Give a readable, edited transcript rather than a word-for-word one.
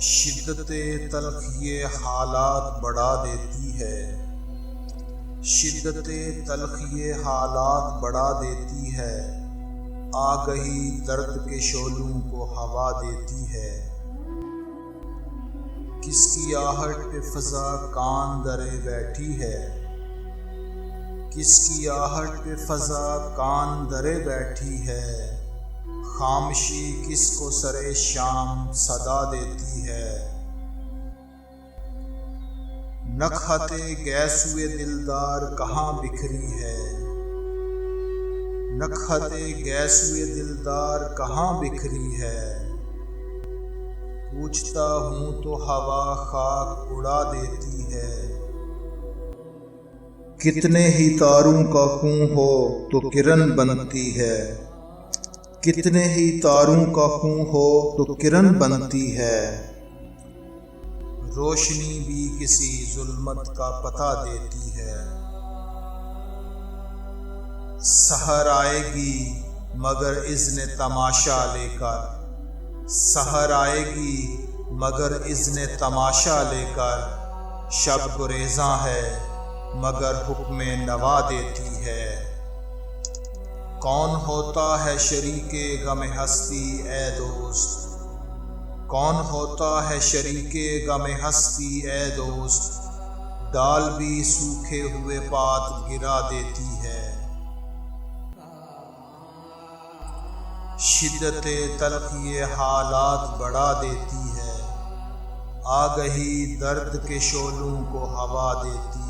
शिद्दते तल्ख ये हालात बढ़ा देती है, शिद्दते तल्ख ये हालात बढ़ा देती है। आगही दर्द के शोलों को हवा देती है। किसकी आहट पे फजा कान दरे बैठी है, किसकी आहट पे फजा कान दरे बैठी है। खामशी किसको सरे शाम सदा देती है। नखहते गैसुए दिलदार कहाँ बिखरी है, नखहते गैसुए दिलदार कहाँ बिखरी है। पूछता हूँ तो हवा खाक उड़ा देती है। कितने ही तारों का खूं हो तो किरण बनती है, कितने ही तारों का खूं हो तो किरण बनती है। रोशनी भी किसी जुल्मत का पता देती है। सहर आएगी मगर इज़्ने तमाशा लेकर, सहर आएगी मगर इज़्ने तमाशा लेकर। शब गुरेज़ां है मगर हुक्मे नवा देती है। कौन होता है शरीके गम हस्ती ए दोस्त, कौन होता है शरीके गम हस्ती ए दोस्त। डाल भी सूखे हुए पात गिरा देती है। शिद्दते तल्ख ये हालात बढ़ा देती है। आगही दर्द के शोलों को हवा देती